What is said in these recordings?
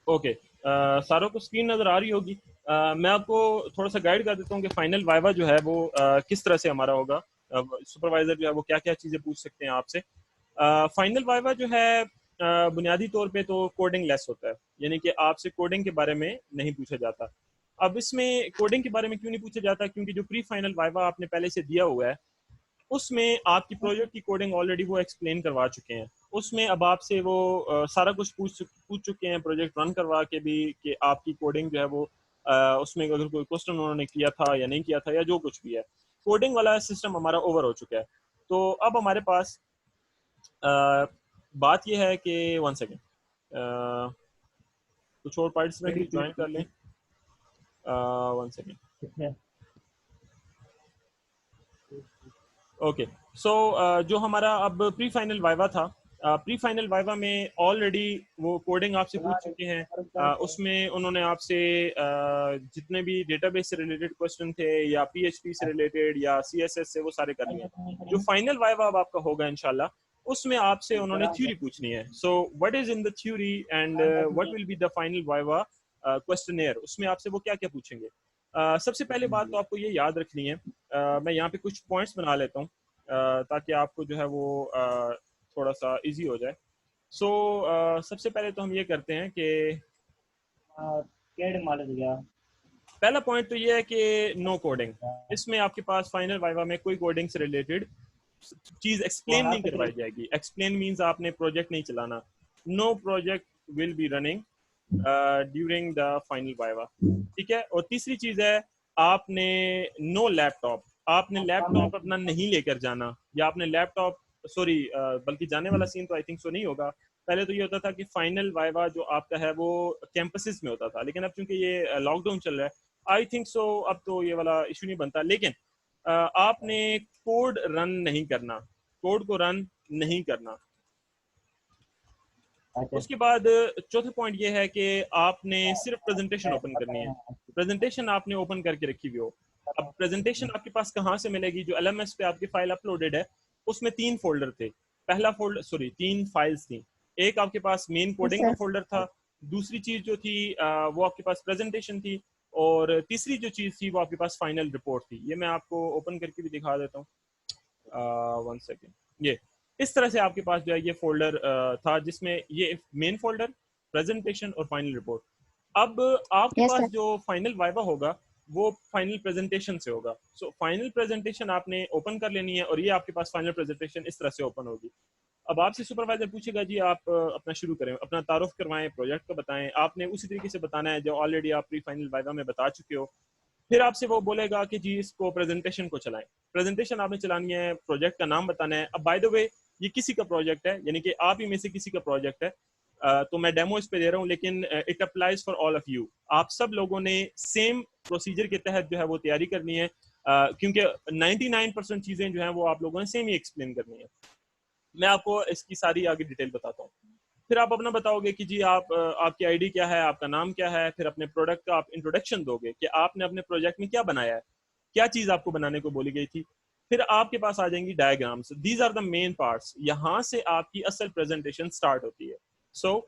Okay ساروں کو screen نظر آ رہی ہوگی. میں آپ کو تھوڑا سا گائیڈ کر دیتا ہوں کہ فائنل وائوا جو ہے وہ کس طرح سے ہمارا ہوگا. سپروائزر جو ہے وہ کیا کیا چیزیں پوچھ سکتے ہیں آپ سے. فائنل وائوا جو ہے بنیادی طور پہ تو کوڈنگ لیس ہوتا ہے, یعنی کہ آپ سے کوڈنگ کے بارے میں نہیں پوچھا جاتا. اب اس میں کوڈنگ کے بارے میں کیوں نہیں پوچھا جاتا, کیونکہ جو پری فائنل وائوا آپ نے پہلے سے دیا ہوا ہے اس میں آپ کی پروجیکٹ کی کوڈنگ آلریڈی وہ ایکسپلین کروا چکے ہیں. اس میں اب آپ سے وہ سارا کچھ پوچھ چکے ہیں پروجیکٹ رن کروا کے بھی کہ آپ کی کوڈنگ جو ہے وہ اس میں اگر کوئی کوسچن انہوں نے کیا تھا یا نہیں کیا تھا یا جو کچھ بھی ہے, کوڈنگ والا سسٹم ہمارا اوور ہو چکا ہے. تو اب ہمارے پاس بات یہ ہے کہ 1 سیکنڈ کچھ اور پارٹیسپینٹ بھی جوائن کر لیں. 1 سیکنڈ. اوکے سو جو ہمارا اب پری فائنل وائوا تھا, پری فائنل وائوا میں آلریڈی وہ کوڈنگ آپ سے پوچھ چکے ہیں. اس میں انہوں نے آپ سے جتنے بھی ڈیٹا بیس سے ریلیٹڈ کوسچن تھے یا پی ایچ پی سے ریلیٹڈ یا سی ایس ایس سے وہ سارے کر لیے ہیں. جو فائنل وائوا اب آپ کا ہوگا انشاءاللہ اس میں آپ سے انہوں نے تھیوری پوچھنی ہے. So what is in the theory and what will be the final viva questionnaire, اس میں آپ سے وہ کیا کیا پوچھیں گے. سب سے پہلے بات تو آپ کو یہ یاد رکھنی ہے, میں یہاں پہ کچھ پوائنٹس بنا لیتا ہوں تاکہ آپ کو جو ہے وہ تھوڑا سا ایزی ہو جائے. سو سب سے پہلے تو ہم یہ کرتے ہیں کہ پہلا پوائنٹ تو یہ ہے کہ نو کوڈنگ. اس میں آپ کے پاس فائنل وائوا میں کوئی کوڈنگ سے ریلیٹڈ چیز ایکسپلین نہیں کروائی جائے گی. ایکسپلین مینز آپ نے پروجیکٹ نہیں چلانا. No project will be running during the final viva, ٹھیک ہے. اور تیسری چیز ہے آپ نے نو لیپ ٹاپ, آپ نے لیپ ٹاپ اپنا نہیں لے کر جانا, یا آپ نے لیپ ٹاپ سوری بلکہ جانے والا سین تو آئی تھنک سو نہیں ہوگا. پہلے تو یہ ہوتا تھا کہ فائنل وائوا جو آپ کا ہے وہ کیمپسز میں ہوتا تھا, لیکن اب چونکہ یہ لاک ڈاؤن چل رہا ہے آئی تھنک سو اب تو یہ والا ایشو نہیں بنتا. لیکن آپ نے کوڈ رن نہیں کرنا, کوڈ کو رن نہیں کرنا. اس کے بعد چوتھا پوائنٹ یہ ہے کہ آپ نے صرف پریزنٹیشن اوپن کرنی ہے. پریزنٹیشن آپ نے اوپن کر کے رکھی ہوئی ہو. اب پریزنٹیشن آپ کے پاس کہاں سے ملے گی, جو ایل ایم ایس پہ آپ کی فائل اپلوڈیڈ ہے اس میں 3 فولڈر تھے. پہلا فولڈر 3 فائلز تھیں. ایک آپ کے پاس مین کوڈنگ کا فولڈر تھا, دوسری چیز جو تھی وہ آپ کے پاس پریزنٹیشن تھی, اور تیسری جو چیز تھی وہ آپ کے پاس فائنل رپورٹ تھی. یہ میں آپ کو اوپن کر کے بھی دکھا دیتا ہوں. 1 سیکنڈ. یہ اس طرح سے آپ کے پاس جو ہے یہ فولڈر تھا جس میں یہ مین فولڈر, پریزنٹیشن اور فائنل رپورٹ. اب آپ کے پاس جو فائنل وائوا ہوگا وہ فائنل پریزنٹیشن سے ہوگا. سو فائنل پریزنٹیشن آپ نے اوپن کر لینی ہے اور یہ آپ کے پاس فائنل پریزنٹیشن اس طرح سے اوپن ہوگی. اب آپ سے سپروائزر پوچھے گا جی آپ اپنا شروع کریں, اپنا تعارف کروائیں, پروجیکٹ کو بتائیں. آپ نے اسی طریقے سے بتانا ہے جو آلریڈی آپ پری فائنل وائوا میں بتا چکے ہو. پھر آپ سے وہ بولے گا کہ جی اس کو پریزنٹیشن کو چلائیں. پریزنٹیشن آپ نے چلانی ہے, پروجیکٹ کا نام بتانا ہے. اب بائی دا وے یہ کسی کا پروجیکٹ ہے, یعنی کہ آپ ہی میں سے کسی کا پروجیکٹ ہے, تو میں ڈیمو اس پہ دے رہا ہوں, لیکن it applies for all of you. آپ سب لوگوں نے سیم پروسیجر کے تحت جو ہے وہ تیاری کرنی ہے, کیونکہ 99% چیزیں جو ہیں وہ آپ لوگوں نے سیم ہی ایکسپلین کرنی ہے. میں آپ کو اس کی ساری آگے ڈیٹیل بتاتا ہوں. پھر آپ اپنا بتاؤ گے کہ جی آپ کی آئی ڈی کیا ہے, آپ کا نام کیا ہے. پھر اپنے پروڈکٹ کا آپ انٹروڈکشن دو گے کہ آپ نے اپنے پروجیکٹ میں کیا بنایا ہے, کیا چیز آپ کو بنانے کو بولی گئی تھی. پھر آپ کے پاس آ جائیں گی diagrams. These are the main parts. یہاں سے آپ کی اصل پریزنٹیشن سٹارٹ ہوتی ہے. سو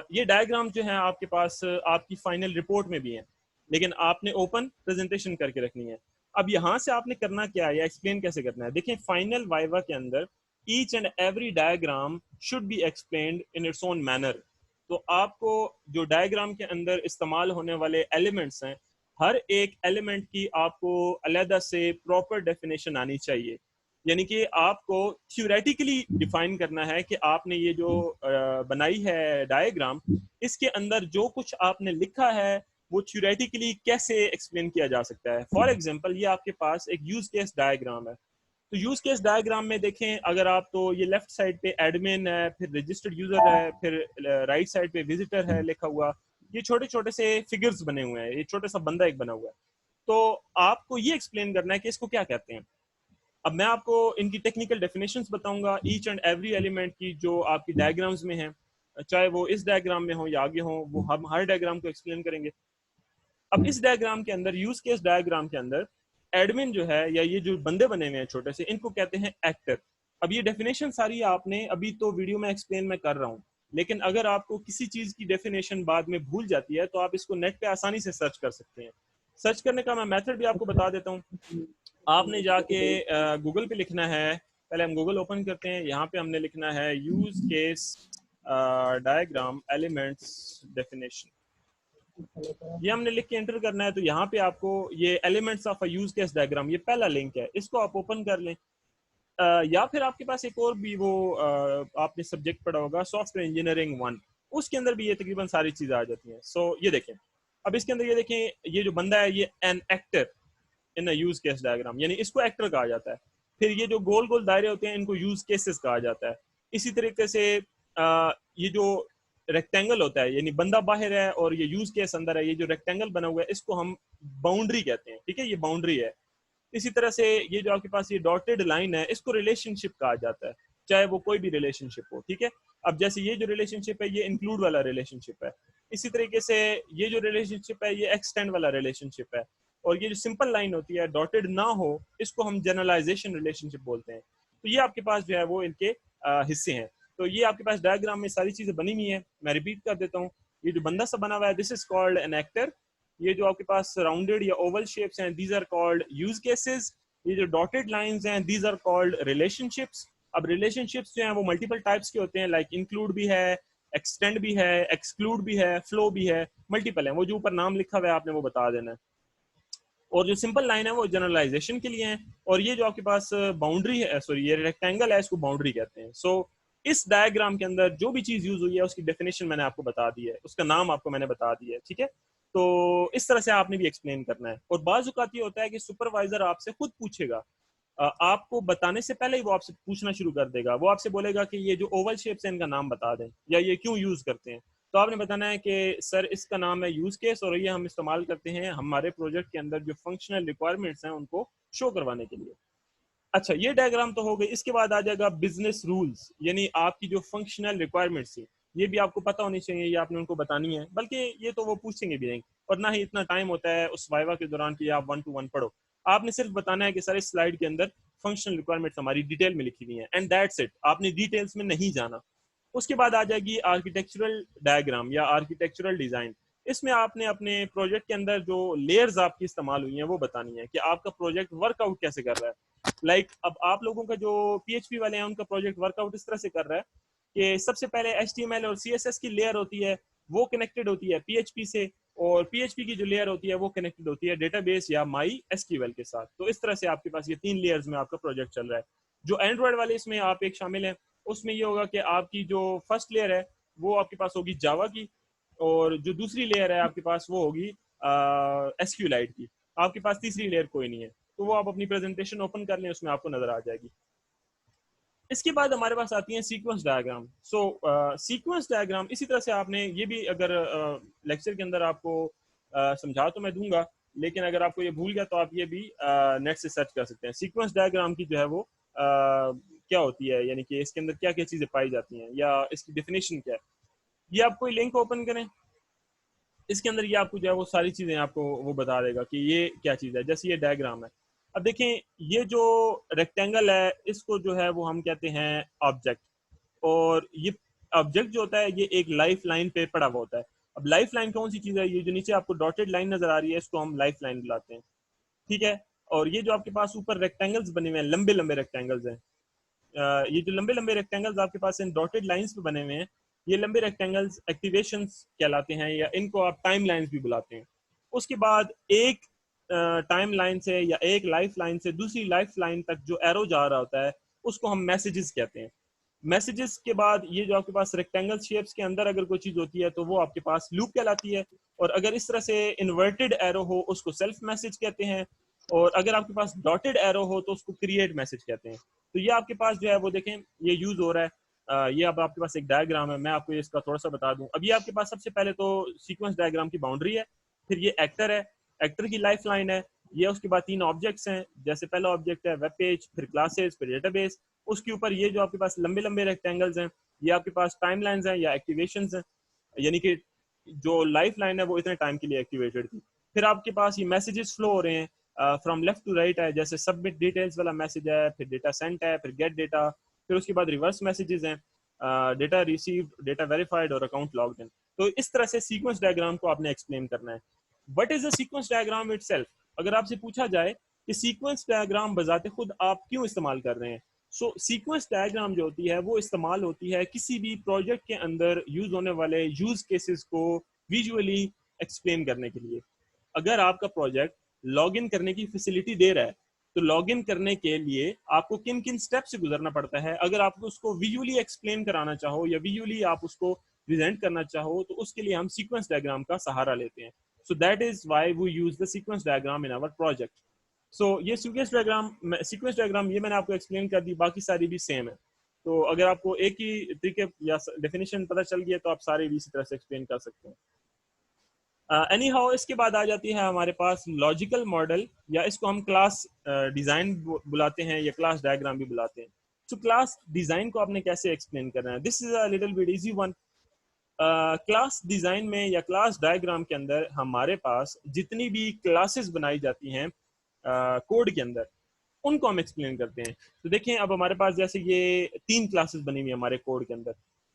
یہ ڈائیگرام جو ہیں آپ کے پاس آپ کی فائنل رپورٹ میں بھی ہیں, لیکن آپ نے اوپن پریزنٹیشن کر کے رکھنی ہے. اب یہاں سے آپ نے کرنا کیا ہے یا ایکسپلین کیسے کرنا ہے. دیکھیں فائنل وائوا کے اندر each and every diagram should be explained in its own manner. تو آپ کو جو ڈائیگرام کے اندر استعمال ہونے والے ایلیمنٹس ہیں, ہر ایک ایلیمنٹ کی آپ کو علیحدہ سے پراپر ڈیفینیشن آنی چاہیے. یعنی کہ آپ کو تھیوریٹیکلی ڈیفائن کرنا ہے کہ آپ نے یہ جو بنائی ہے ڈائیگرام, اس کے اندر جو کچھ آپ نے لکھا ہے وہ تھیوریٹیکلی کیسے ایکسپلین کیا جا سکتا ہے. فار ایگزامپل یہ آپ کے پاس ایک یوز کیس ڈائیگرام ہے. تو یوز کیس ڈائیگرام میں دیکھیں اگر آپ, تو یہ لیفٹ سائڈ پہ ایڈمن ہے, پھر رجسٹرڈ یوزر ہے, پھر رائٹ سائڈ پہ وزٹر ہے لکھا ہوا. یہ چھوٹے چھوٹے سے فگرز بنے ہوئے ہیں, یہ چھوٹا سا بندہ ایک بنا ہوا ہے. تو آپ کو یہ ایکسپلین کرنا ہے کہ اس کو کیا کہتے ہیں. اب میں آپ کو ان کی ٹیکنیکل ڈیفینیشنز بتاؤں گا ایچ اینڈ ایوری ایلیمنٹ کی جو آپ کی ڈائیگرامز میں ہیں, چاہے وہ اس ڈائیگرام میں ہوں یا آگے ہوں, وہ ہم ہر ڈائیگرام کو ایکسپلین کریں گے. اب اس ڈائیگرام کے اندر, یوز کیس ڈائیگرام کے اندر, ایڈمن جو ہے یا یہ جو بندے بنے ہوئے ہیں چھوٹے سے, ان کو کہتے ہیں ایکٹر. اب یہ ڈیفینیشن ساری آپ نے ابھی تو ویڈیو میں ایکسپلین میں کر رہا ہوں, لیکن اگر آپ کو کسی چیز کی ڈیفینیشن بعد میں بھول جاتی ہے تو آپ اس کو نیٹ پہ آسانی سے سرچ کر سکتے ہیں. سرچ کرنے کا میں میتھڈ بھی آپ کو بتا دیتا ہوں. آپ نے جا کے گوگل پہ لکھنا ہے, پہلے ہم گوگل اوپن کرتے ہیں, یہاں پہ ہم نے لکھنا ہے use case diagram elements definition, یہ ہم نے لکھ کے انٹر کرنا ہے. تو یہاں پہ آپ کو یہ elements of a use case diagram, یہ پہلا لنک ہے, اس کو آپ اوپن کر لیں. یا پھر آپ کے پاس ایک اور بھی وہ آپ نے سبجیکٹ پڑھا ہوگا سافٹ ویئر انجینئرنگ 1, اس کے اندر بھی یہ تقریباً ساری چیزیں آ جاتی ہیں. سو یہ دیکھیں, اب اس کے اندر یہ دیکھیں, یہ جو بندہ ہے یہ an actor in use case diagram, یعنی اس کو ایکٹر کہا جاتا ہے. پھر یہ جو گول گول دائرے ہوتے ہیں ان کو یوز کیسز کہا جاتا ہے. اسی طریقے سے یہ جو ریکٹینگل ہوتا ہے, یعنی بندہ باہر ہے اور یہ یوز کیس اندر ہے, یہ جو ریکٹینگل بنا ہوا ہے اس کو ہم باؤنڈری کہتے ہیں. ٹھیک ہے, یہ باؤنڈری ہے. اسی طرح سے یہ جو آپ کے پاس یہ ڈاٹڈ لائن ہے اس کو ریلیشن شپ کہا جاتا ہے, چاہے وہ کوئی بھی ریلیشن شپ ہو. ٹھیک ہے, اب جیسے یہ جو ریلیشن شپ ہے یہ انکلوڈ والا ریلیشن شپ ہے. اسی طریقے سے یہ جو ریلیشن شپ ہے یہ ایکسٹینڈ والا ریلیشن شپ ہے. اور یہ جو سمپل لائن ہوتی ہے ڈاٹڈ نہ ہو اس کو ہم جنرلائزیشن ریلیشن شپ بولتے ہیں. تو یہ آپ کے پاس جو ہے وہ ان کے حصے ہیں. تو یہ آپ کے پاس ڈائیگرام میں ساری چیزیں بنی ہوئی ہیں. میں ریپیٹ کر دیتا ہوں, یہ جو بندہ سا بنا ہوا ہے this is called an actor. یہ جو آپ کے پاس راؤنڈیڈ یا اوول شیپس ہیں these are called use cases. یہ جو ڈاٹڈ لائنز ہیں these are called relationships. اب ریلیشن شپس جو ہیں وہ ملٹیپل ٹائپس کے ہوتے ہیں, لائک انکلوڈ بھی ہے, ایکسٹینڈ بھی ہے, ایکسکلوڈ بھی ہے, فلو بھی ہے, ملٹیپل ہیں. وہ جو اوپر نام لکھا ہوا ہے آپ نے وہ بتا دینا ہے. اور جو سمپل لائن ہے وہ جنرلائزیشن کے لیے ہیں. اور یہ جو آپ کے پاس باؤنڈری ہے, سوری یہ ریکٹینگل ہے, اس کو باؤنڈری کہتے ہیں. سو اس ڈائیگرام کے اندر جو بھی چیز یوز ہوئی ہے اس کی ڈیفینیشن میں نے آپ کو بتا دی ہے, اس کا نام آپ کو میں نے بتا دیا ہے. ٹھیک ہے, تو اس طرح سے آپ نے بھی ایکسپلین کرنا ہے. اور بعض اوقات یہ ہوتا ہے کہ سپروائزر آپ سے خود پوچھے گا, آپ کو بتانے سے پہلے ہی وہ آپ سے پوچھنا شروع کر دے گا. وہ آپ سے بولے گا کہ یہ جو اوول شیپس ہیں ان کا نام بتا دیں, یا یہ کیوں یوز کرتے ہیں. تو آپ نے بتانا ہے کہ سر اس کا نام ہے یوز کیس, اور یہ ہم استعمال کرتے ہیں ہمارے پروجیکٹ کے اندر جو فنکشنل ریکوائرمنٹس ہیں ان کو شو کروانے کے لیے. اچھا, یہ ڈائیگرام تو ہو گئی. اس کے بعد آ جائے گا بزنس رولز, یعنی آپ کی جو فنکشنل ریکوائرمنٹس تھی یہ بھی آپ کو پتہ ہونی چاہیے, یہ آپ نے ان کو بتانی ہے. بلکہ یہ تو وہ پوچھیں گے بھی نہیں, اور نہ ہی اتنا ٹائم ہوتا ہے اس وائوا کے دوران کہ آپ 1 to 1 پڑھو. آپ نے صرف بتانا ہے کہ سر اس سلائیڈ کے اندر فنکشنل ریکوائرمنٹس ہماری ڈیٹیل میں لکھی ہوئی ہیں, اینڈ دیٹس اٹ. آپ نے ڈیٹیلز میں نہیں جانا. اس کے بعد آ جائے گی آرکیٹیکچرل ڈائیگرام یا آرکیٹیکچرل ڈیزائن. اس میں آپ نے اپنے پروجیکٹ کے اندر جو لیئرز آپ کی استعمال ہوئی ہیں وہ بتانی ہے کہ آپ کا پروجیکٹ ورک آؤٹ کیسے کر رہا ہے. لائک اب آپ لوگوں کا جو پی ایچ پی والے ہیں ان کا پروجیکٹ ورک آؤٹ اس طرح سے کر رہا ہے کہ سب سے پہلے ایچ ٹی ایم ایل اور سی ایس ایس کی لیئر ہوتی ہے, وہ کنیکٹڈ ہوتی ہے پی ایچ پی سے, اور پی ایچ پی کی جو لیئر ہوتی ہے وہ کنیکٹڈ ہوتی ہے ڈیٹا بیس یا مائی ایس کیو ایل کے ساتھ. تو اس طرح سے آپ کے پاس یہ 3 لیئرز میں آپ کا پروجیکٹ چل رہا ہے. جو اینڈرائڈ والے اس میں آپ ایک شامل ہیں, اس میں یہ ہوگا کہ آپ کی جو فرسٹ لیئر ہے وہ آپ کے پاس ہوگی جاوا کی, اور جو دوسری لیئر ہے آپ کے پاس وہ ہوگی ایس کیو لائٹ کی. آپ کے پاس تیسری لیئر کوئی نہیں ہے. تو وہ آپ اپنی پریزنٹیشن اوپن کر لیں, اس میں آپ کو نظر آ جائے گی. اس کے بعد ہمارے پاس آتی ہیں سیکوینس ڈائیگرام. سو سیکوینس ڈائیگرام اسی طرح سے آپ نے یہ بھی, اگر لیکچر کے اندر آپ کو سمجھا تو میں دوں گا, لیکن اگر آپ کو یہ بھول گیا تو آپ یہ بھی نیٹ سے سرچ کر سکتے ہیں. سیکوینس ڈائیگرام کی جو ہے وہ کیا ہوتی ہے, یعنی کہ اس کے اندر کیا کیا چیزیں پائی جاتی ہیں یا اس کی ڈیفینیشن کیا ہے. یہ آپ کوئی لنک اوپن کریں, اس کے اندر یہ آپ کو جو ہے وہ ساری چیزیں آپ کو وہ بتا دے گا کہ یہ کیا چیز ہے. جیسے یہ ڈائیگرام ہے, اب دیکھیں یہ جو ریکٹینگل ہے اس کو جو ہے وہ ہم کہتے ہیں آبجیکٹ, اور یہ آبجیکٹ جو ہوتا ہے یہ ایک لائف لائن پہ پڑا ہوا ہوتا ہے. اب لائف لائن کون سی چیز ہے, یہ جو نیچے آپ کو ڈاٹڈ لائن نظر آ رہی ہے اس کو ہم لائف لائن بلاتے ہیں. ٹھیک ہے, اور یہ جو آپ کے پاس اوپر ریکٹینگلز بنے ہوئے ہیں, لمبے لمبے ریکٹینگلز ہیں, یہ جو لمبے لمبے ریکٹینگلز آپ کے پاس ان ڈاٹڈ لائنز پہ بنے ہوئے ہیں, یہ لمبے ریکٹینگلز ایکٹیویشنز کہلاتے ہیں, یا ان کو آپ ٹائم لائنز بھی بلاتے ہیں. اس کے بعد ایک ٹائم لائن سے یا ایک لائف لائن سے دوسری لائف لائن تک جو ایرو جا رہا ہوتا ہے اس کو ہم میسیجز کہتے ہیں. میسیجز کے بعد یہ جو آپ کے پاس ریکٹینگل شیپس کے اندر اگر کوئی چیز ہوتی ہے تو وہ آپ کے پاس لوپ کہلاتی ہے, اور اگر اس طرح سے انورٹڈ ایرو ہو اس کو سیلف میسج کہتے ہیں, اور اگر آپ کے پاس ڈاٹڈ ایرو ہو تو اس کو کریٹ میسج کہتے ہیں. تو یہ آپ کے پاس جو ہے وہ دیکھیں یہ یوز ہو رہا ہے. یہ اب آپ کے پاس ایک ڈائیگرام ہے, میں آپ کو اس کا تھوڑا سا بتا دوں. اب یہ آپ کے پاس سب سے پہلے تو سیکوینس ڈائیگرام کی باؤنڈری ہے, پھر یہ ایکٹر ہے, ایکٹر کی لائف لائن ہے, یہ اس کے بعد 3 آبجیکٹس ہیں, جیسے پہلا آبجیکٹ ہے ویب پیج, پھر کلاسز, پھر ڈیٹا بیس. اس کے اوپر یہ جو آپ کے پاس لمبے لمبے ریکٹینگلز ہیں یہ آپ کے پاس ٹائم لائنز ہیں یا ایکٹیویشنز ہیں, یعنی کہ جو لائف لائن ہے وہ اتنے ٹائم کے لیے ایکٹیویٹڈ تھی. پھر آپ کے پاس یہ میسیجز فلو ہو رہے ہیں فرام لیفٹ ٹو رائٹ ہے, جیسے سبمٹ ڈیٹیلز والا میسج ہے, پھر ڈیٹا سینٹ ہے, پھر گیٹ ڈیٹا, پھر اس کے بعد ریورس میسیجز ہیں, ڈیٹا ریسیوڈ, ڈیٹا ویریفائڈ اور اکاؤنٹ لاگڈ ان. تو اس طرح سے سیکوینس ڈائگرام کو آپ نے ایکسپلین کرنا ہے. What is a sequence diagram it self? اگر آپ سے پوچھا جائے کہ سیکوینس ڈائگرام بذات خود آپ کیوں استعمال کر رہے ہیں, سو سیکوینس ڈائگرام جو ہوتی ہے وہ استعمال ہوتی ہے کسی بھی پروجیکٹ کے اندر یوز ہونے والے یوز کیسز کو ویژولی ایکسپلین کرنے کے لیے. اگر آپ کا پروجیکٹ لاگ ان کرنے کی فیسلٹی دے رہا ہے تو لاگ ان کرنے کے لیے آپ کو کن کن اسٹیپ سے گزرنا پڑتا ہے, اگر آپ کو اس کو ویژولی ایکسپلین کرانا چاہو یا ویژولی آپ اس کو پریزنٹ کرنا چاہو تو اس کے لیے ہم سیکوینس ڈائگرام کا سہارا لیتے ہیں. So that is why we use the sequence diagram in our project. So یہ سیکوینس ڈائگرام یہ میں نے آپ کو ایکسپلین کر دی, باقی ساری بھی سیم ہے. تو اگر آپ کو ایک ہی طریقے یا ڈیفینیشن پتہ چل گیا تو آپ سارے بھی اسی طرح سے ایکسپلین کر سکتے ہیں. اینی ہاؤ اس کے بعد آ جاتی ہے ہمارے پاس لاجیکل ماڈل, یا اس کو ہم کلاس ڈیزائن بلاتے ہیں یا کلاس ڈائگرام بھی بلاتے ہیں. تو کلاس ڈیزائن کو آپ نے کیسے ایکسپلین کرنا ہے؟ This is a little bit easy one. Class design میں یا کلاس ڈائگرام کے اندر ہمارے پاس جتنی بھی کلاسز بنائی جاتی ہیں کوڈ کے اندر ان کو ہم ایکسپلین کرتے ہیں. تو دیکھیں اب ہمارے پاس جیسے یہ 3 کلاسز بنی ہوئی ہیں ہمارے کوڈ کے اندر.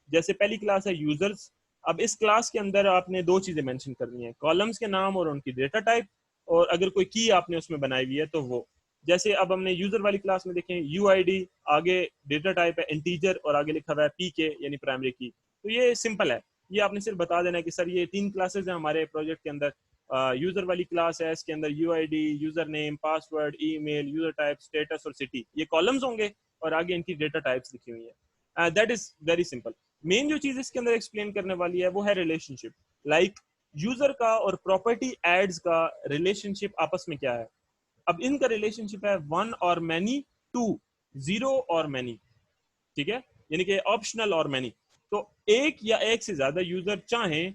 جیسے پہلی کلاس ہے یوزرز. اب اس کلاس کے اندر آپ نے 2 چیزیں مینشن کرنی ہیں, کالمز کے نام اور ان کی ڈیٹا ٹائپ, اور اگر کوئی کی آپ نے اس میں بنائی ہوئی ہے تو وہ. جیسے اب ہم نے یوزر والی کلاس میں دیکھیں یو آئی ڈی, آگے ڈیٹا ٹائپ ہے انٹیجر اور آگے لکھا ہوا ہے پی کے یعنی پرائمری کی. تو یہ سمپل ہے, یہ آپ نے صرف بتا دینا ہے کہ سر یہ 3 کلاسز ہیں ہمارے پروجیکٹ کے اندر. یوزر والی کلاس ہے, اس کے اندر U I D, user name, password, email, user type, status اور سٹی, یہ کالمز ہوں گے اور آگے ان کی ڈیٹا ٹائپس لکھی ہوئی ہیں. That is very simple. Main جو چیز اس کے اندر ایکسپلین کرنے والی ہے وہ ہے ریلیشن شپ. لائک یوزر کا اور پراپرٹی ایڈز کا ریلیشن شپ آپس میں کیا ہے. اب ان کا ریلیشن شپ ہے 1 اور مینی, 2 0 اور مینی, ٹھیک ہے, یعنی کہ آپشنل اور مینی. تو ایک یا ایک سے زیادہ یوزر چاہیں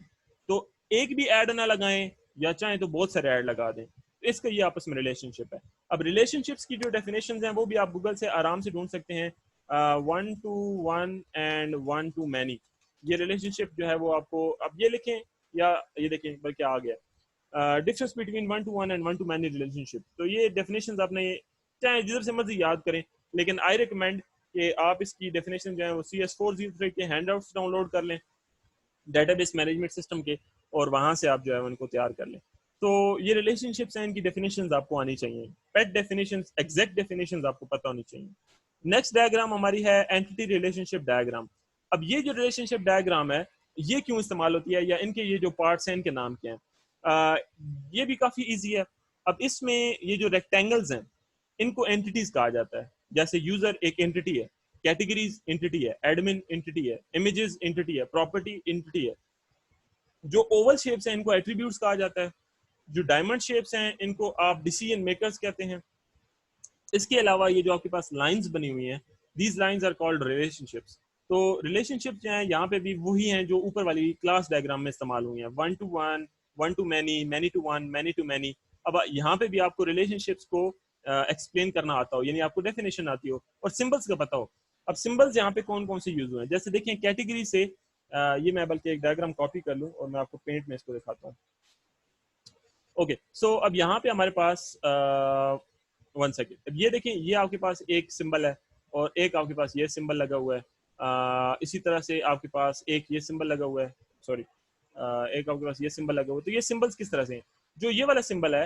تو ایک بھی ایڈ نہ لگائیں یا چاہیں تو بہت سارے ایڈ لگا دیں. اس کا یہ آپس میں ریلیشن شپ ہے. اب ریلیشن شپس کی جو ڈیفینیشنز ہیں وہ بھی آپ گوگل سے آرام سے ڈھونڈ سکتے ہیں. 1 to 1 اینڈ 1 to many, یہ ریلیشن شپ جو ہے وہ آپ کو, اب یہ لکھیں یا یہ دیکھیں بلکہ آ گیا difference between 1 to 1 and 1 to many relationship. تو یہ ڈیفینیشنز آپ نے چاہے جدھر سے مرضی یاد کریں, لیکن آئی ریکمینڈ کہ آپ اس کی ڈیفینیشن جو ہے وہ CS403 کے ہینڈ آؤٹس ڈاؤن لوڈ کر لیں ڈیٹا بیس مینجمنٹ سسٹم کے, اور وہاں سے آپ جو ہے ان کو تیار کر لیں. تو یہ ریلیشن شپس ہیں, ان کی ڈیفینیشنز آپ کو آنی چاہیے, پیٹ ڈیفینیشنز, ایگزیکٹ ڈیفینیشنز آپ کو پتہ ہونی چاہیے. نیکسٹ ڈائگرام ہماری ہے اینٹی ریلیشن شپ ڈائگرام. اب یہ جو ریلیشن شپ ڈائگرام ہے یہ کیوں استعمال ہوتی ہے, یا ان کے یہ جو پارٹس ہیں ان کے نام کیا ہیں؟ یہ بھی کافی ایزی ہے. اب اس میں یہ جو ریکٹینگلز ہیں ان کو اینٹیز کہا جاتا ہے. جیسے یوزر ایک اینٹی ہے, کیٹیگریز اینٹی ہے, ایڈمن اینٹی ہے, امیجز اینٹی ہے, پراپرٹی اینٹی ہے. جو اوول شیپس ہیں ان کو ایٹریبیوٹس کہا جاتا ہے. جو ڈائمنڈ شیپس ہیں ان کو آپ ڈیسیژن میکرز کہتے ہیں. اس کے علاوہ یہ جو آپ کے پاس لائنز بنی ہوئی ہیں, these lines are called relationships. تو ریلیشن شپ جو ہیں یہاں پہ بھی وہی ہیں جو اوپر والی کلاس ڈائگرام میں استعمال ہوئی ہیں, 1 to 1, 1 to many, many to 1, many to many. اب یہاں پہ بھی آپ کو ریلیشن شپس کو ایکسپلین کرنا آتا ہو, یعنی آپ کو ڈیفینیشن آتی ہو اور سمبلس کا پتا ہو. اب سمبلس یہاں پہ کون کون سے یوز ہوئے ہیں, جیسے دیکھیں کیٹیگری سے یہ میں بلکہ ایک ڈائگرام کاپی کر لوں اور میں آپ کو پینٹ میں اس کو دکھاتا ہوں. اوکے, سو اب یہاں پہ ہمارے پاس 1 سیکنڈ, اب یہ دیکھیں یہ آپ کے پاس ایک سمبل ہے اور ایک آپ کے پاس یہ سمبل لگا ہوا ہے. اسی طرح سے آپ کے پاس ایک یہ سمبل لگا ہوا ہے, سوری ایک آپ کے پاس یہ سمبل لگا ہوا ہے. تو یہ سمبلس کس طرح سے ہیں؟ جو یہ والا سمبل ہے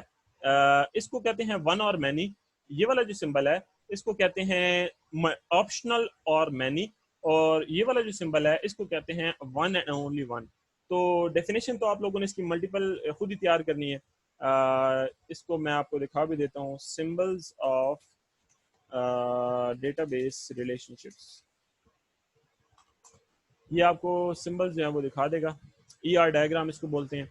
اس کو کہتے ہیں 1 اور مینی. یہ والا جو سمبل ہے اس کو کہتے ہیں آپشنل اور مینی, اور یہ والا جو سمبل ہے اس کو کہتے ہیں 1 اینڈ اونلی 1. تو ڈیفینیشن تو آپ لوگوں نے اس کی ملٹیپل خود ہی تیار کرنی ہے. اس کو میں آپ کو دکھا بھی دیتا ہوں, symbols of data base relation ships. یہ آپ کو سمبلز جو ہیں وہ دکھا دے گا. ER ڈائگرام اس کو بولتے ہیں.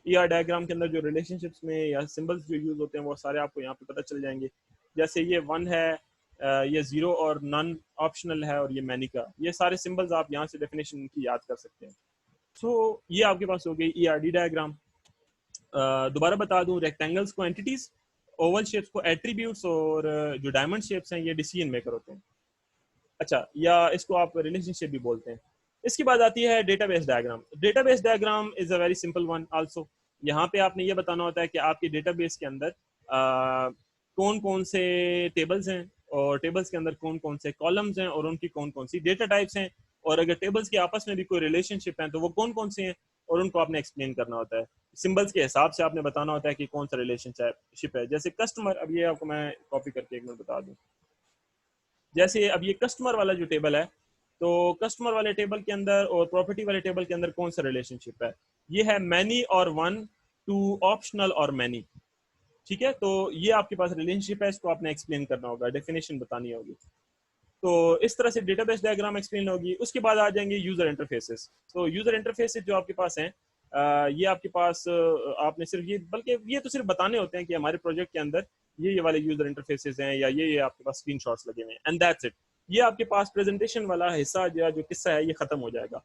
ER ڈائگرام کے اندر جو ریلیشن شپس میں یا سمبلز جو یوز ہوتے ہیں وہ سارے آپ کو یہاں پہ پتہ چل جائیں گے. جیسے یہ 1 ہے, یہ 0 اور نن آپشنل ہے, اور یہ مینی کا, یہ سارے سمبلز آپ یہاں سے ڈیفینیشن کی یاد کر سکتے ہیں. سو یہ آپ کے پاس ہو گئی ERD ڈائگرام. دوبارہ بتا دوں, ریکٹینگلز کو اینٹیز, اوول شیپس کو ایٹریبیوٹس, اور جو ڈائمنڈ شیپس ہیں یہ ڈیسیژن میکر ہوتے ہیں. اچھا, یا اس کو آپ ریلیشن شپ بھی بولتے ہیں. اس کے بعد آتی ہے data base diagram. Data base diagram is a very simple one also. یہاں پہ آپ نے یہ بتانا ہوتا ہے کہ آپ کے ڈیٹا بیس کے اندر کون کون سے ٹیبلز ہیں, اور ٹیبلز کے اندر کون کون سے کالمز ہیں, اور ان کی کون کون سی ڈیٹا ٹائپس ہیں. اور اگر ٹیبلز کے آپس میں بھی کوئی ریلیشن شپ ہیں تو وہ کون کون سے ہیں اور ان کو آپ نے ایکسپلین کرنا ہوتا ہے. سمبلس کے حساب سے آپ نے بتانا ہوتا ہے کہ کون سا ریلیشن شپ ہے. جیسے کسٹمر, اب یہ آپ کو میں کاپی کر کے ایک منٹ بتا دوں. جیسے اب یہ کسٹمر والا جو ٹیبل ہے, تو کسٹمر والے ٹیبل کے اندر اور پراپرٹی والے ٹیبل کے اندر کون سا ریلیشن شپ ہے؟ یہ ہے مینی اور ون ٹو آپشنل اور مینی. ٹھیک ہے, تو یہ آپ کے پاس ریلیشن شپ ہے, اس کو آپ نے ایکسپلین کرنا ہوگا, ڈیفینیشن بتانی ہوگی. تو اس طرح سے ڈیٹا بیس ڈائیگرام ایکسپلین ہوگی. اس کے بعد آ جائیں گے یوزر انٹرفیسز. تو یوزر انٹرفیسز جو آپ کے پاس ہیں, یہ آپ کے پاس آپ نے صرف یہ, بلکہ یہ تو صرف بتانے ہوتے ہیں کہ ہمارے پروجیکٹ کے اندر یہ والے یوزر انٹرفیسز ہیں یا یہ آپ کے پاس اسکرین شاٹس لگے ہوئے ہیں, اینڈ دیٹس اٹ. یہ آپ کے پاس پریزنٹیشن والا حصہ جو قصہ ہے یہ ختم ہو جائے گا.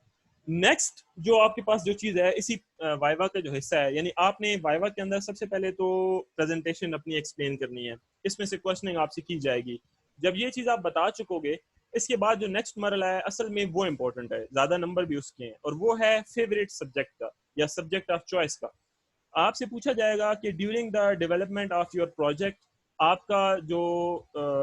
نیکسٹ جو آپ کے پاس جو چیز ہے اسی وائوا کا جو حصہ ہے, یعنی آپ نے وائوا کے اندر سب سے پہلے تو پریزنٹیشن اپنی ایکسپلین کرنی ہے. اس میں سے کوشچننگ آپ سے کی جائے گی. جب یہ چیز آپ بتا چکو گے, اس کے بعد جو نیکسٹ مرحلہ ہے اصل میں وہ امپورٹنٹ ہے, زیادہ نمبر بھی اس کے ہیں, اور وہ ہے فیوریٹ سبجیکٹ کا یا سبجیکٹ آف چوائس کا. آپ سے پوچھا جائے گا کہ during the development of your project آپ کا جو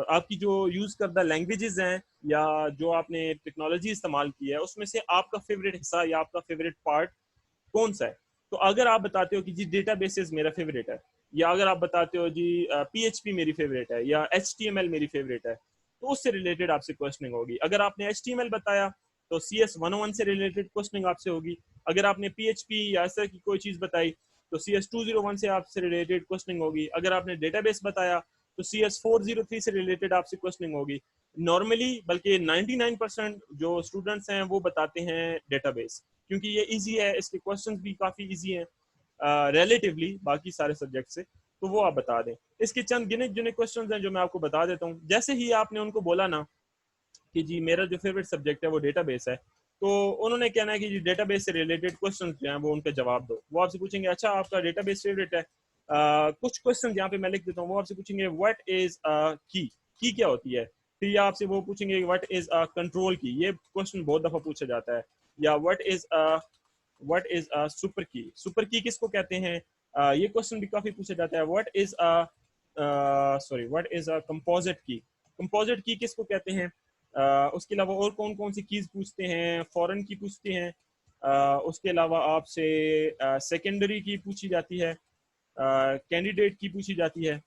آپ کی جو یوز کردہ لینگویجز ہیں یا جو آپ نے ٹیکنالوجی استعمال کی ہے اس میں سے آپ کا فیوریٹ حصہ یا آپ کا فیوریٹ پارٹ کون سا ہے. تو اگر آپ بتاتے ہو کہ جی ڈیٹا بیسز میرا فیوریٹ ہے, یا اگر آپ بتاتے ہو جی پی ایچ پی میری فیوریٹ ہے یا ایچ ٹی ایم ایل میری فیوریٹ ہے, تو اس سے ریلیٹڈ آپ سے کوشچننگ ہوگی. اگر آپ نے ایچ ٹی ایم ایل بتایا تو سی ایس 101 سے ریلیٹڈ کوشچننگ آپ سے ہوگی. اگر آپ نے پی ایچ پی یا اس طرح کی کوئی چیز بتائی تو سی ایس 201 سے آپ سے ریلیٹڈ کوشچننگ ہوگی. اگر آپ نے ڈیٹا بیس بتایا تو سی ایس 403 سے ریلیٹڈ آپ سے کوشچننگ ہوگی. نارملی بلکہ 99% جو اسٹوڈنٹس ہیں وہ بتاتے ہیں ڈیٹا بیس, کیونکہ یہ ایزی ہے, اس کے کوشچنز بھی کافی ایزی ہیں ریلیٹیولی باقی سارے سبجیکٹ سے, تو وہ آپ بتا دیں. اس کے چند گنے جنے کوشچنز ہیں جو میں آپ کو بتا دیتا ہوں. جیسے ہی آپ نے ان کو بولا نا کہ جی میرا جو فیوریٹ سبجیکٹ ہے وہ ڈیٹا بیس ہے, تو انہوں نے کہنا ہے کہ جی ڈیٹا بیس سے ریلیٹڈ کوشچنز جو ہیں وہ ان کا جواب دو. وہ آپ سے پوچھیں گے اچھا آپ کا ڈیٹا بیس فیوریٹ ہے, کچھ کوشچنز یہاں پہ میں لکھ دیتا ہوں. وہ آپ سے پوچھیں گے واٹ از کی, کی کیا ہوتی ہے. پھر یہ آپ سے وہ پوچھیں گے واٹ از کنٹرول کی, یہ کوشچن بہت دفعہ پوچھا جاتا ہے. یا what is super key, super key کس کو کہتے ہیں, یہ کوشچن بھی کافی پوچھا جاتا ہے. What is composite key, composite key کس کو کہتے ہیں. اس کے علاوہ اور کون کون سی کیز پوچھتے ہیں, فورن کی پوچھتے ہیں. اس کے علاوہ آپ سے سیکنڈری کی پوچھی جاتی ہے, کینڈیڈیٹ کی پوچھی جاتی ہے,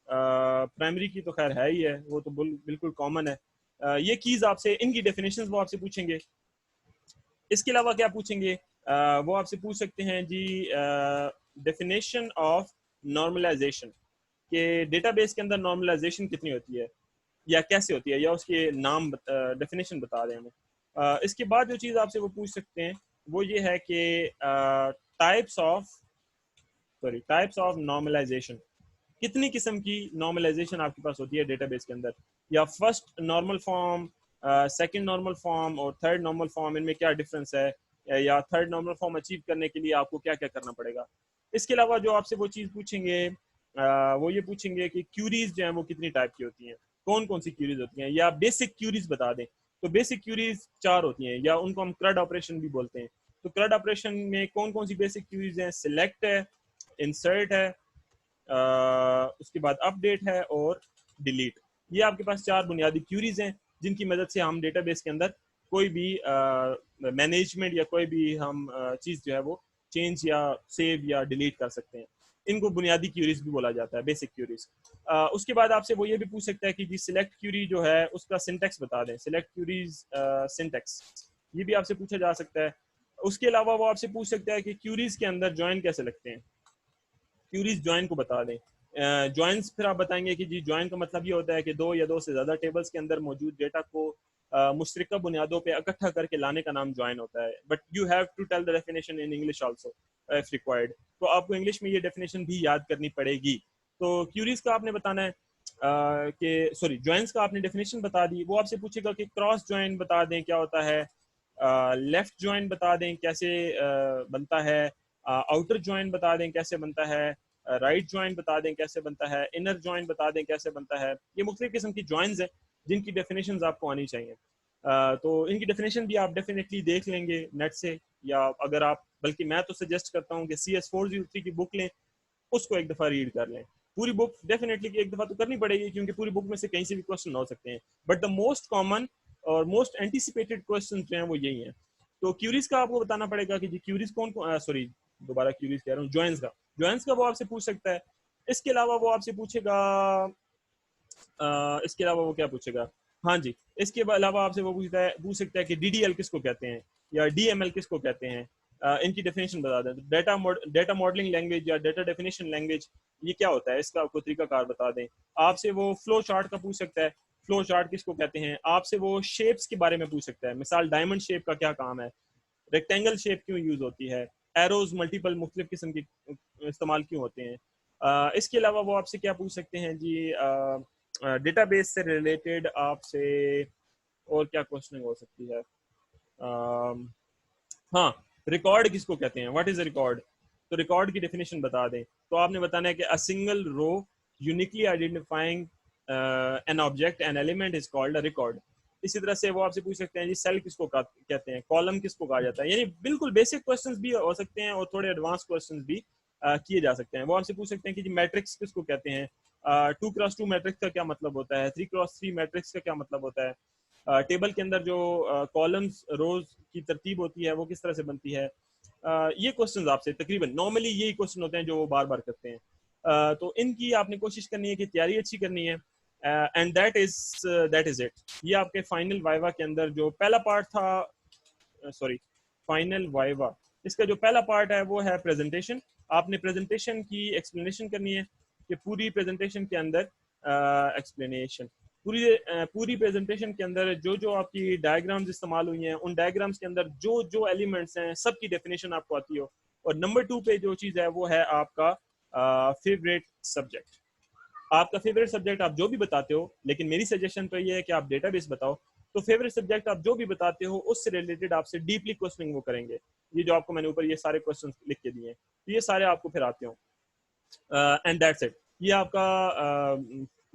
پرائمری کی تو خیر ہے ہی ہے, وہ تو بالکل کامن ہے. یہ کیز آپ سے, ان کی ڈیفینیشنز وہ آپ سے پوچھیں گے. اس کے علاوہ کیا پوچھیں گے, وہ آپ سے پوچھ سکتے ہیں جی ڈیفینیشن آف نارملائزیشن, کہ ڈیٹا بیس کے اندر نارملائزیشن کتنی ہوتی ہے یا کیسے ہوتی ہے, یا اس کے نام ڈیفینیشن بتا دیں ہمیں. اس کے بعد جو چیز آپ سے وہ پوچھ سکتے ہیں وہ یہ ہے کہ ٹائپس آف نارملائزیشن, کتنی قسم کی نارملائزیشن آپ کے پاس ہوتی ہے ڈیٹا بیس کے اندر, یا first normal form, second normal form اور تھرڈ نارمل فارم, ان میں کیا ڈفرینس ہے, یا تھرڈ نارمل فارم اچیو کرنے کے لیے آپ کو کیا کیا کرنا پڑے گا. اس کے علاوہ جو آپ سے وہ چیز پوچھیں گے وہ یہ پوچھیں گے کہ کیوریز جو ہیں وہ کتنی ٹائپ کی ہوتی ہیں, کون کون سی کیوریز ہوتی ہیں, یا بیسک کیوریز بتا دیں. تو بیسک کیوریز 4 ہوتی ہیں, یا ان کو ہم کرڈ آپریشن بھی بولتے ہیں. تو کرڈ آپریشن میں کون کون سی بیسک کیوریز ہیں, سلیکٹ ہے, انسرٹ ہے, اس کے بعد اپ ڈیٹ ہے اور ڈیلیٹ. یہ آپ کے پاس 4 بنیادی کیوریز ہیں جن کی مدد سے ہم ڈیٹا بیس کے اندر کوئی بھی مینجمنٹ یا کوئی بھی ہم چیز جو ہے وہ چینج یا سیو یا ڈیلیٹ کر سکتے ہیں. ان کو بنیادی کیوریز بھی بولا جاتا ہے, بیسک کیوریز. اس کے بعد آپ سے وہ یہ بھی پوچھ سکتا ہے کہ جی سلیکٹ کیوری جو ہے اس کا سنٹیکس بتا دیں, سلیکٹ کیوریز سنٹیکس, یہ بھی آپ سے پوچھا جا سکتا ہے. اس کے علاوہ وہ آپ سے پوچھ سکتا ہے کہ کیوریز کے اندر جوائن کیسے لگتے ہیں, کیوریز جوائن کو بتا دیں. جوائنس پھر آپ بتائیں گے کہ جی جوائن کا مطلب یہ ہوتا ہے کہ 2 یا 2 سے زیادہ ٹیبلز کے اندر موجود ڈیٹا کو مشترکہ بنیادوں پہ اکٹھا کر کے لانے کا نام جوائن ہوتا ہے. But you have to tell the definition in English also if required. تو آپ کو انگلش میں یہ ڈیفینیشن بھی یاد کرنی پڑے گی. تو کیوریز کا آپ نے بتانا ہے کہ جوائنس کا آپ نے ڈیفینیشن بتا دی. وہ آپ سے پوچھے گا کہ کراس جوائن بتا دیں کیا ہوتا ہے, لیفٹ جوائن بتا دیں کیسے بنتا ہے, آؤٹر جوائن بتا دیں کیسے بنتا ہے, رائٹ جوائن بتا دیں کیسے بنتا ہے, انر جوائن بتا دیں کیسے بنتا ہے. یہ مختلف قسم کی جوائنز ہیں جن کی ڈیفینیشنز آپ کو آنی چاہیے. تو ان کی ڈیفینیشن بھی آپ ڈیفینیٹلی دیکھ لیں گے نیٹ سے, یا اگر آپ, بلکہ میں تو سجیسٹ کرتا ہوں کہ سی ایس 403 کی بک لیں, اس کو ایک دفعہ ریڈ کر لیں. پوری بک ڈیفینیٹلی ایک دفعہ تو کرنی پڑے گی کیونکہ پوری بک میں سے کہیں سے بھی کوشچن ہو سکتے ہیں. بٹ دا موسٹ کامن اور موسٹ اینٹیسپیٹڈ کوشچن جو ہیں وہ یہی ہیں. تو کیوریز کا آپ کو بتانا پڑے گا کہ جی کیوریز کون سوری دوبارہ کیوریز کہہ رہا ہوں، جوائنس کا وہ آپ سے پوچھ سکتا ہے. اس کے علاوہ وہ آپ سے پوچھے گا اس کے علاوہ وہ کیا پوچھے گا، ہاں جی اس کے علاوہ آپ سے وہ پوچھ سکتا ہے کہ ڈی ڈی ایل کس کو کہتے ہیں یا ڈی ایم ایل کس کو کہتے ہیں، ان کی ڈیفینیشن بتا دیں. ڈیٹا ماڈلنگ لینگویج یا ڈیٹا ڈیفینیشن لینگویج یہ کیا ہوتا ہے، اس کا آپ کو طریقہ کار بتا دیں. آپ سے وہ فلو چارٹ کا پوچھ سکتا ہے، فلو چارٹ کس کو کہتے ہیں. آپ سے وہ شیپس کے بارے میں پوچھ سکتا ہے، مثال ڈائمنڈ شیپ کا کیا کام ہے، ریکٹینگل شیپ کیوں یوز ہوتی ہے، ایروز ملٹیپل مختلف قسم کے استعمال کیوں ہوتے ہیں. اس کے علاوہ وہ آپ سے کیا پوچھ سکتے ہیں جی ڈیٹا بیس سے ریلیٹڈ آپ سے اور کیا کوشچننگ ہو سکتی ہے. ہاں ریکارڈ کس کو کہتے ہیں، واٹ از اے ریکارڈ، تو ریکارڈ کی ڈیفینیشن بتا دیں. تو آپ نے بتانا ہے کہ a single row uniquely identifying an object an element is called a record. اسی طرح سے وہ آپ سے پوچھ سکتے ہیں جی سیل کس کو کہتے ہیں، کالم کس کو کہا جاتا ہے. یعنی بالکل بیسک کوسچنز بھی ہو سکتے ہیں اور تھوڑے ایڈوانس کوسچنز بھی کیے جا سکتے ہیں. وہ آپ سے پوچھ سکتے ہیں کہ جی میٹرکس کس کو کہتے ہیں، 2x2 میٹرکس کا کیا مطلب ہوتا ہے، 3x3 میٹرکس کا کیا مطلب ہوتا ہے. ٹیبل کے اندر جو کالمز روز کی ترتیب ہوتی ہے وہ کس طرح سے بنتی ہے. یہ کوشچنز آپ سے تقریباً نارملی یہی کوشچن ہوتے ہیں جو وہ بار بار کرتے ہیں. تو ان کی آپ نے کوشش کرنی ہے کہ تیاری اچھی کرنی ہے. And that is it. یہ آپ کے فائنل وائوا کے اندر جو پہلا پارٹ تھا، سوری فائنل وائوا، اس کا جو پہلا پارٹ ہے وہ ہے پریزنٹیشن. آپ نے پریزنٹیشن کی ایکسپلینیشن کرنی ہے کہ پوری پریزنٹیشن کے اندر ایکسپلینیشن پوری پریزنٹیشن کے اندر جو آپ کی ڈائیگرامز استعمال ہوئی ہیں ان ڈائیگرامز کے اندر جو ایلیمنٹس ہیں سب کی ڈیفینیشن آپ کو آتی ہو. اور نمبر 2 پہ جو چیز ہے وہ ہے آپ کا فیوریٹ سبجیکٹ. آپ کا فیوریٹ سبجیکٹ آپ جو بھی بتاتے ہو، لیکن میری سجیشن تو یہ ہے کہ آپ ڈیٹا بیس بتاؤ. تو فیوریٹ سبجیکٹ آپ جو بھی بتاتے ہو اس سے ریلیٹڈ آپ سے ڈیپلی کوسچننگ وہ کریں گے. یہ جو آپ کو میں نے اوپر یہ سارے کوسچن لکھ کے دیے ہیں یہ سارے آپ کو پھر آتے ہوں. And that's it. یہ آپ کا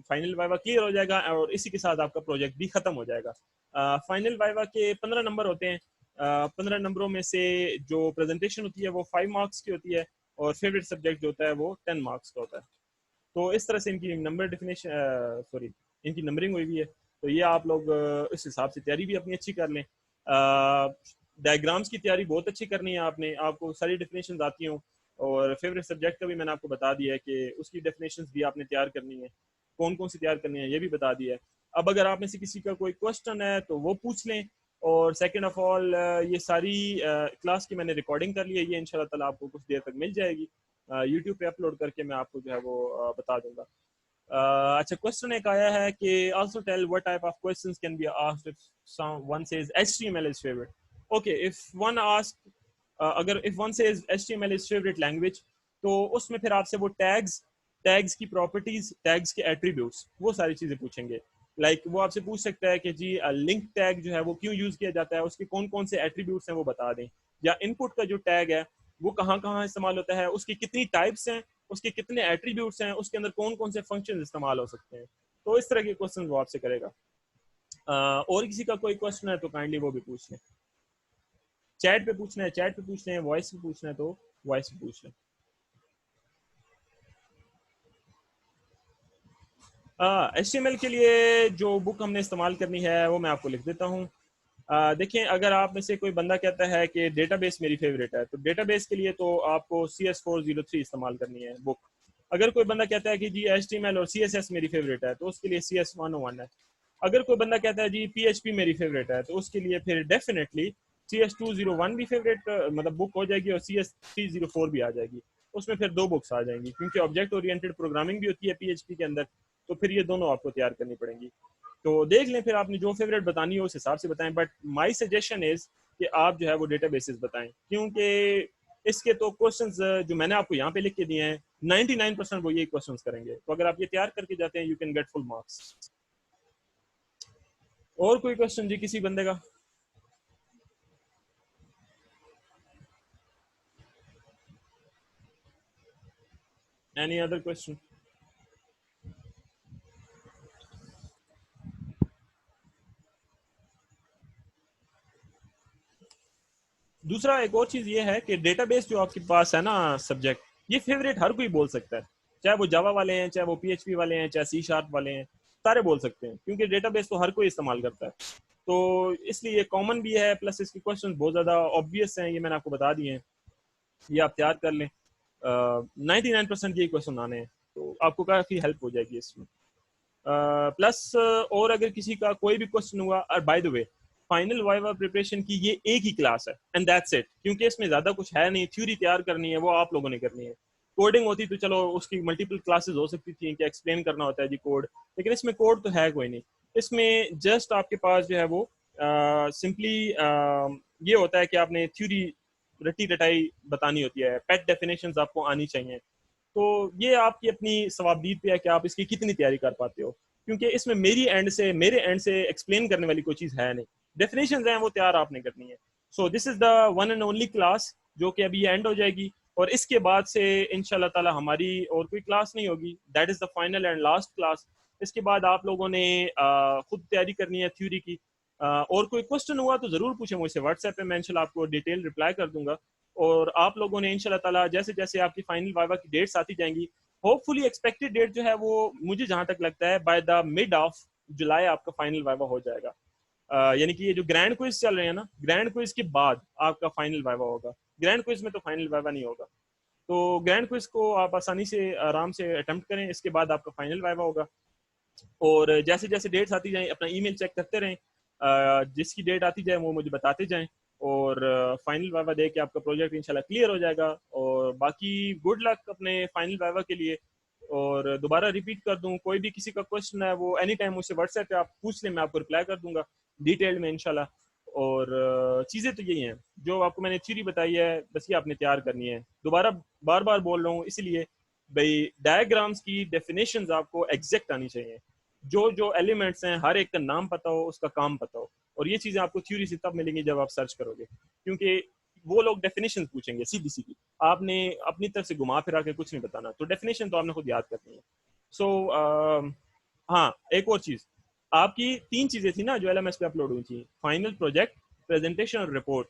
فائنل وائوا کلیئر ہو جائے گا اور اسی کے ساتھ آپ کا پروجیکٹ بھی ختم ہو جائے گا. فائنل وائوا کے 15 نمبر ہوتے ہیں. 15 نمبروں میں سے جو پریزنٹیشن ہوتی ہے وہ 5 مارکس کی ہوتی ہے اور فیوریٹ سبجیکٹ جو ہوتا ہے وہ 10 مارکس کا ہوتا ہے. تو اس طرح سے ان کی نمبر ڈیفینیشن ان کی نمبرنگ ہوئی بھی ہے. تو یہ آپ لوگ اس حساب سے تیاری بھی اپنی اچھی کر لیں. ڈائیگرامس کی تیاری بہت اچھی کرنی ہے آپ نے، آپ کو ساری ڈیفینیشنز آتی ہوں. اور فیوریٹ سبجیکٹ کا بھی میں نے آپ کو بتا دیا ہے کہ اس کی ڈیفینیشنز بھی آپ نے تیار کرنی ہے، کون سی تیار کرنی ہے یہ بھی بتا دیا ہے. اب اگر آپ میں سے کسی کا کوئی کوشچن ہے تو وہ پوچھ لیں. اور سیکنڈ آف آل یہ ساری کلاس کی میں نے ریکارڈنگ کر لی ہے، یہ ان شاء اللہ تعالیٰ آپ کو کچھ دیر تک مل جائے گی. یوٹیوب پہ اپلوڈ کر کے میں آپ کو جو ہے وہ بتا دوں گا. اچھا کوشچن ایک آیا ہے کہ also tell what type of questions can be asked if someone says HTML is favorite. Okay, if one asks اگر if one says HTML is favorite language تو اس میں پھر آپ سے وہ ٹیگز کی پراپرٹیز، ٹیگز کے ایٹریبیوٹس، وہ ساری چیزیں پوچھیں گے. لائک وہ آپ سے پوچھ سکتا ہے کہ جی لنک ٹیگ جو ہے وہ کیوں یوز کیا جاتا ہے، اس کے کون سے ایٹریبیوٹس ہیں وہ بتا دیں. یا ان پٹ کا جو ٹیگ ہے وہ کہاں استعمال ہوتا ہے، اس کی کتنی ٹائپس ہیں، اس کے کتنے ایٹریبیوٹس ہیں، اس کے اندر کون سے فنکشن استعمال ہو سکتے ہیں. تو اس طرح کے کوشچن وہ آپ سے کرے گا. اور کسی کا کوئی کوشچن ہے تو کائنڈلی وہ بھی پوچھ لیں. چیٹ پہ پوچھنا ہے چیٹ پہ پوچھ لیں، وائس پہ پوچھنا ہے تو وائس پہ پوچھ لیں. HTML کے لیے جو بک ہم نے استعمال کرنی ہے وہ میں آپ کو لکھ دیتا ہوں. دیکھیں اگر آپ میں سے کوئی بندہ کہتا ہے کہ ڈیٹا بیس میری فیوریٹ ہے تو ڈیٹا بیس کے لیے تو آپ کو CS403 استعمال کرنی ہے بک. اگر کوئی بندہ کہتا ہے کہ جی HTML اور CSS میری فیوریٹ ہے تو اس کے لیے CS101 ہے. اگر کوئی بندہ کہتا ہے جی PHP میری فیوریٹ ہے تو اس کے لیے پھر ڈیفینیٹلی CS201 بھی فیوریٹ مطلب بک ہو جائے گی اور CS304 بھی آ جائے گی. اس میں پھر 2 بکس آ جائیں گی کیونکہ آبجیکٹ اورینٹڈ پروگرامنگ بھی ہوتی ہے PHP کے اندر. تو پھر یہ دونوں آپ کو تیار کرنی پڑیں گی. تو دیکھ لیں پھر آپ نے جو فیوریٹ بتانی ہو اس حساب سے بتائیں. بٹ مائی سجیشن از کہ آپ جو ہے وہ ڈیٹا بیسز بتائیں کیونکہ اس کے تو کوشچنز جو میں نے آپ کو یہاں پہ لکھ کے دیے ہیں 99% وہ یہی کوشچنز کریں گے. تو اگر آپ یہ تیار کر کے جاتے ہیں you can get full marks. اور کوئی کوشچن جی کسی بندے کا؟ Any other question? دوسرا ایک اور چیز یہ ہے کہ ڈیٹا بیس جو آپ کے پاس ہے نا سبجیکٹ، یہ فیوریٹ ہر کوئی بول سکتا ہے، چاہے وہ جاوا والے ہیں، چاہے وہ PHP والے ہیں، چاہے C# والے ہیں، سارے بول سکتے ہیں کیونکہ ڈیٹا بیس تو ہر کوئی استعمال کرتا ہے. تو اس لیے یہ کامن بھی ہے، پلس اس کے کوشچن بہت زیادہ آبویس ہیں، یہ میں نے آپ کو بتا دیے ہیں، یہ آپ تیار کر لیں. 99% یہی کوشچن آنے ہیں، تو آپ کو کافی ہیلپ ہو جائے گی اس میں. پلس اور اگر کسی کا کوئی بھی کوشچن ہوا، اور by the way final viva preparation کی یہ ایک ہی کلاس ہے اینڈ دیٹس اٹ، کیونکہ اس میں زیادہ کچھ ہے نہیں، تھیوری تیار کرنی ہے وہ آپ لوگوں نے کرنی ہے. کوڈنگ ہوتی تو چلو اس کی ملٹیپل کلاسز ہو سکتی تھیں کہ ایکسپلین کرنا ہوتا ہے جی کوڈ، لیکن اس میں کوڈ تو ہے کوئی نہیں. اس میں جسٹ آپ کے پاس جو ہے وہ سمپلی یہ ہوتا ہے کہ آپ نے تھیوری رٹی رٹائی بتانی ہوتی ہے، پیٹ ڈیفینیشنز آپ کو آنی چاہیے. تو یہ آپ کی اپنی ثوابدید پہ ہے کہ آپ اس کی کتنی تیاری کر پاتے ہو، کیونکہ اس میں میرے اینڈ سے ایکسپلین کرنے والی کوئی چیز ہے نہیں. ڈیفینیشنز ہیں وہ تیار آپ نے کرنی ہے. So this is the one and only class جو کہ ابھی اینڈ ہو جائے گی، اور اس کے بعد سے ان شاء اللہ تعالی ہماری اور کوئی کلاس نہیں ہوگی. That is the final and last class. اس کے بعد آپ لوگوں نے خود تیاری کرنی ہے تھیوری کی. اور کوئی کوشچن ہوا تو ضرور پوچھیں مجھ سے واٹس ایپ پہ، میں انشاءاللہ آپ کو ڈیٹیل رپلائی کر دوں گا. اور آپ لوگوں نے انشاءاللہ تعالی جیسے جیسے آپ کی فائنل وائوا کی ڈیٹس آتی جائیں گی، ہوپ فلی ایکسپیکٹڈ ڈیٹ جو ہے وہ مجھے جہاں تک لگتا ہے by the mid of July آپ کا فائنل وائوا ہو جائے گا. یعنی کہ یہ جو گرینڈ کوئز چل رہے ہیں نا، گرینڈ کوئز کے بعد آپ کا فائنل وائوا ہوگا. گرینڈ کوئز میں تو فائنل وائوا نہیں ہوگا. تو گرینڈ کوئز کو آپ آسانی سے آرام سے اٹمپٹ کریں، اس کے بعد آپ کا فائنل وائوا ہوگا. اور جیسے جیسے ڈیٹس آتی جائیں اپنا ای میل چیک کرتے رہیں، جس کی ڈیٹ آتی جائے وہ مجھے بتاتے جائیں، اور فائنل وائوا دے کے آپ کا پروجیکٹ انشاءاللہ کلیئر ہو جائے گا. اور باقی گڈ لک اپنے فائنل وائوا کے لیے. اور دوبارہ ریپیٹ کر دوں، کوئی بھی کسی کا کوشچن ہے وہ اینی ٹائم مجھ سے واٹس ایپ پہ آپ پوچھ لیں، میں آپ کو رپلائی کر دوں گا ڈیٹیل میں انشاءاللہ. اور چیزیں تو یہی ہیں جو آپ کو میں نے تھیوری بتائی ہے، بس یہ آپ نے تیار کرنی ہے. دوبارہ بار بار بول رہا ہوں اس لیے بھائی ڈائیگرامس کی ڈیفینیشنز آپ کو ایگزیکٹ آنی چاہیے، جو ایلیمنٹس ہیں ہر ایک کا نام پتہ ہو، اس کا کام پتہ ہو. اور یہ چیزیں آپ کو تھیوری سے تب ملیں گی جب آپ سرچ کرو گے، کیونکہ وہ لوگ ڈیفینیشن پوچھیں گے سیدھی سیدھی، آپ نے اپنی طرف سے گھما پھرا کے کچھ نہیں بتانا. تو ڈیفینیشن تو آپ نے خود یاد کرنی ہے. سو ہاں ایک اور چیز، آپ کی 3 چیزیں تھیں نا جو ایل ایم ایس پہ اپلوڈ ہوئی تھیں: فائنل پروجیکٹ، پریزنٹیشن اور رپورٹ.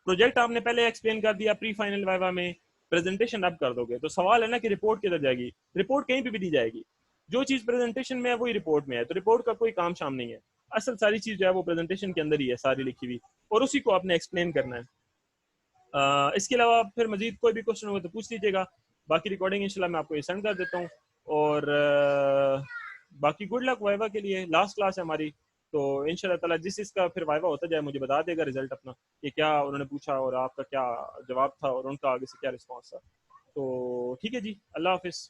پروجیکٹ آپ نے پہلے ایکسپلین کر دیا پری فائنل وائوا میں، پریزنٹیشن اب کر دو گے. تو سوال ہے نا کہ رپورٹ کدھر جائے گی؟ رپورٹ کہیں پہ بھی دی جائے گی. جو چیز پریزنٹیشن میں ہے وہی رپورٹ میں ہے، تو رپورٹ کا کوئی کام شام نہیں ہے. اصل ساری چیز جو ہے وہ پریزنٹیشن کے اندر ہی ہے ساری لکھی ہوئی، اور اسی کو آپ نے ایکسپلین کرنا ہے. اس کے علاوہ پھر مزید کوئی بھی کوشچن ہو تو پوچھ لیجیے گا. باقی ریکارڈنگ انشاءاللہ میں آپ کو یہ سینڈ کر دیتا ہوں. اور باقی گڈ لک وائوا کے لیے. لاسٹ کلاس ہے ہماری، تو ان شاء اللہ تعالیٰ جس کا پھر وائوا ہوتا جائے مجھے بتا دے گا رزلٹ اپنا کہ کیا انہوں نے پوچھا اور آپ کا کیا جواب تھا اور ان کا آگے سے کیا رسپانس تھا. تو ٹھیک ہے جی، اللہ حافظ.